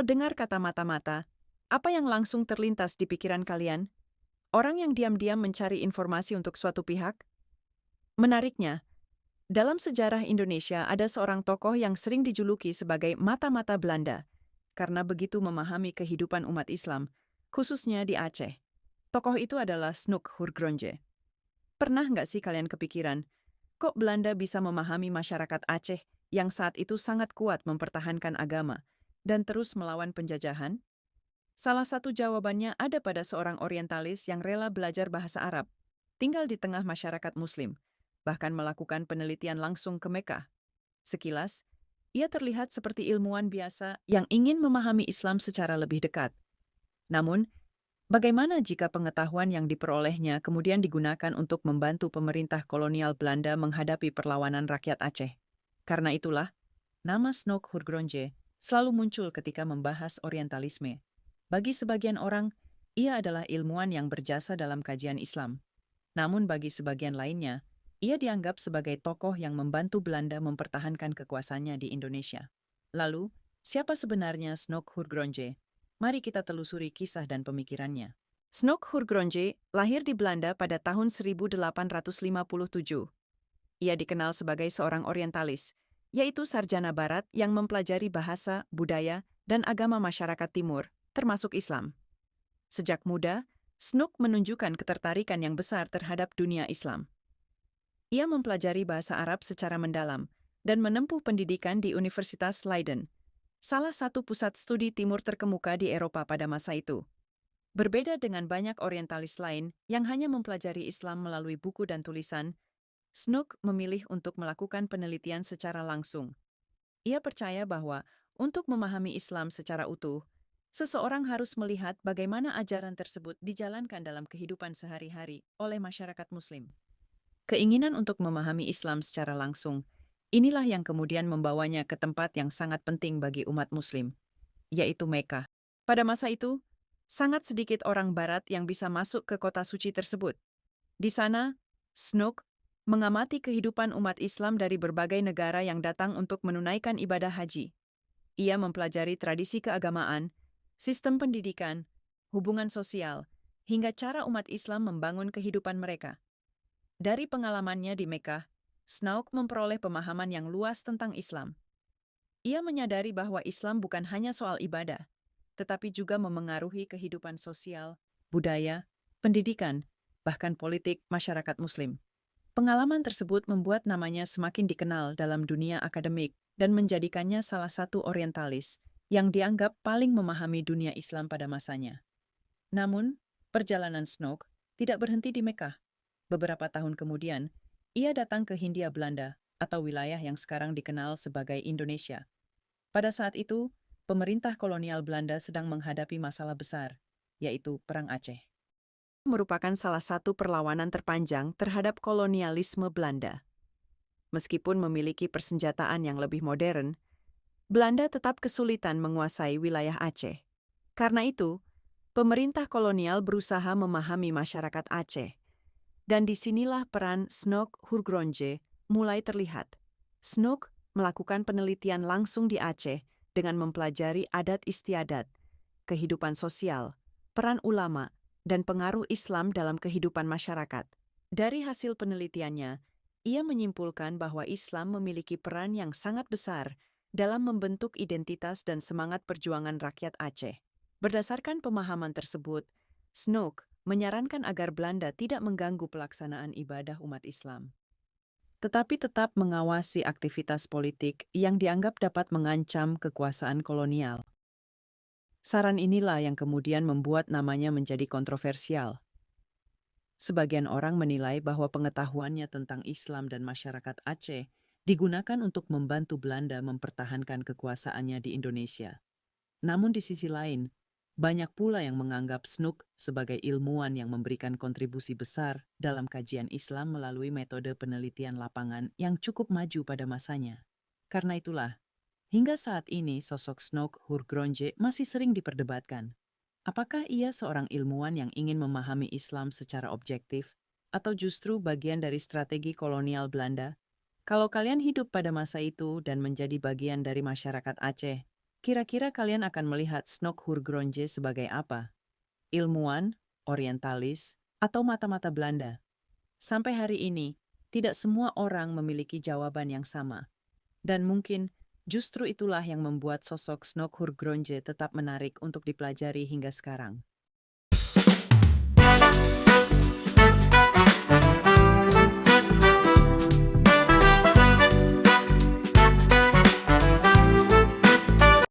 dengar kata mata-mata, apa yang langsung terlintas di pikiran kalian? Orang yang diam-diam mencari informasi untuk suatu pihak? Menariknya, dalam sejarah Indonesia ada seorang tokoh yang sering dijuluki sebagai mata-mata Belanda karena begitu memahami kehidupan umat Islam, khususnya di Aceh. Tokoh itu adalah Snoek Hurgronje. Pernah nggak sih kalian kepikiran, kok Belanda bisa memahami masyarakat Aceh yang saat itu sangat kuat mempertahankan agama dan terus melawan penjajahan? Salah satu jawabannya ada pada seorang orientalis yang rela belajar bahasa Arab, tinggal di tengah masyarakat Muslim, bahkan melakukan penelitian langsung ke Mekah. Sekilas, ia terlihat seperti ilmuwan biasa yang ingin memahami Islam secara lebih dekat. Namun, bagaimana jika pengetahuan yang diperolehnya kemudian digunakan untuk membantu pemerintah kolonial Belanda menghadapi perlawanan rakyat Aceh? Karena itulah, nama Snoek Hurgronje selalu muncul ketika membahas orientalisme. Bagi sebagian orang, ia adalah ilmuwan yang berjasa dalam kajian Islam. Namun bagi sebagian lainnya, ia dianggap sebagai tokoh yang membantu Belanda mempertahankan kekuasaannya di Indonesia. Lalu, siapa sebenarnya Snoek Hurgronje? Mari kita telusuri kisah dan pemikirannya. Snoek Hurgronje lahir di Belanda pada tahun 1857. Ia dikenal sebagai seorang orientalis, yaitu sarjana barat yang mempelajari bahasa, budaya, dan agama masyarakat timur, termasuk Islam. Sejak muda, Snoek menunjukkan ketertarikan yang besar terhadap dunia Islam. Ia mempelajari bahasa Arab secara mendalam dan menempuh pendidikan di Universitas Leiden, salah satu pusat studi timur terkemuka di Eropa pada masa itu. Berbeda dengan banyak orientalis lain yang hanya mempelajari Islam melalui buku dan tulisan, Snoek memilih untuk melakukan penelitian secara langsung. Ia percaya bahwa untuk memahami Islam secara utuh, seseorang harus melihat bagaimana ajaran tersebut dijalankan dalam kehidupan sehari-hari oleh masyarakat Muslim. Keinginan untuk memahami Islam secara langsung, inilah yang kemudian membawanya ke tempat yang sangat penting bagi umat Muslim, yaitu Mekah. Pada masa itu, sangat sedikit orang Barat yang bisa masuk ke kota suci tersebut. Di sana, Snoek mengamati kehidupan umat Islam dari berbagai negara yang datang untuk menunaikan ibadah haji. Ia mempelajari tradisi keagamaan, sistem pendidikan, hubungan sosial, hingga cara umat Islam membangun kehidupan mereka. Dari pengalamannya di Mekah, Snoek memperoleh pemahaman yang luas tentang Islam. Ia menyadari bahwa Islam bukan hanya soal ibadah, tetapi juga memengaruhi kehidupan sosial, budaya, pendidikan, bahkan politik masyarakat Muslim. Pengalaman tersebut membuat namanya semakin dikenal dalam dunia akademik dan menjadikannya salah satu orientalis yang dianggap paling memahami dunia Islam pada masanya. Namun, perjalanan Snoek tidak berhenti di Mekah. Beberapa tahun kemudian, ia datang ke Hindia Belanda atau wilayah yang sekarang dikenal sebagai Indonesia. Pada saat itu, pemerintah kolonial Belanda sedang menghadapi masalah besar, yaitu Perang Aceh. Merupakan salah satu perlawanan terpanjang terhadap kolonialisme Belanda. Meskipun memiliki persenjataan yang lebih modern, Belanda tetap kesulitan menguasai wilayah Aceh. Karena itu, pemerintah kolonial berusaha memahami masyarakat Aceh. Dan disinilah peran Snoek Hurgronje mulai terlihat. Snoek melakukan penelitian langsung di Aceh dengan mempelajari adat istiadat, kehidupan sosial, peran ulama, dan pengaruh Islam dalam kehidupan masyarakat. Dari hasil penelitiannya, ia menyimpulkan bahwa Islam memiliki peran yang sangat besar dalam membentuk identitas dan semangat perjuangan rakyat Aceh. Berdasarkan pemahaman tersebut, Snoek menyarankan agar Belanda tidak mengganggu pelaksanaan ibadah umat Islam, tetapi tetap mengawasi aktivitas politik yang dianggap dapat mengancam kekuasaan kolonial. Saran inilah yang kemudian membuat namanya menjadi kontroversial. Sebagian orang menilai bahwa pengetahuannya tentang Islam dan masyarakat Aceh digunakan untuk membantu Belanda mempertahankan kekuasaannya di Indonesia. Namun di sisi lain, banyak pula yang menganggap Snoek sebagai ilmuwan yang memberikan kontribusi besar dalam kajian Islam melalui metode penelitian lapangan yang cukup maju pada masanya. Karena itulah, hingga saat ini sosok Snoek Hurgronje masih sering diperdebatkan. Apakah ia seorang ilmuwan yang ingin memahami Islam secara objektif, atau justru bagian dari strategi kolonial Belanda? Kalau kalian hidup pada masa itu dan menjadi bagian dari masyarakat Aceh, Kira-kira kalian akan melihat Snoke Hurgronje sebagai apa? Ilmuwan, orientalis, atau mata-mata Belanda? Sampai hari ini, tidak semua orang memiliki jawaban yang sama. Dan mungkin justru itulah yang membuat sosok Snoke Hurgronje tetap menarik untuk dipelajari hingga sekarang.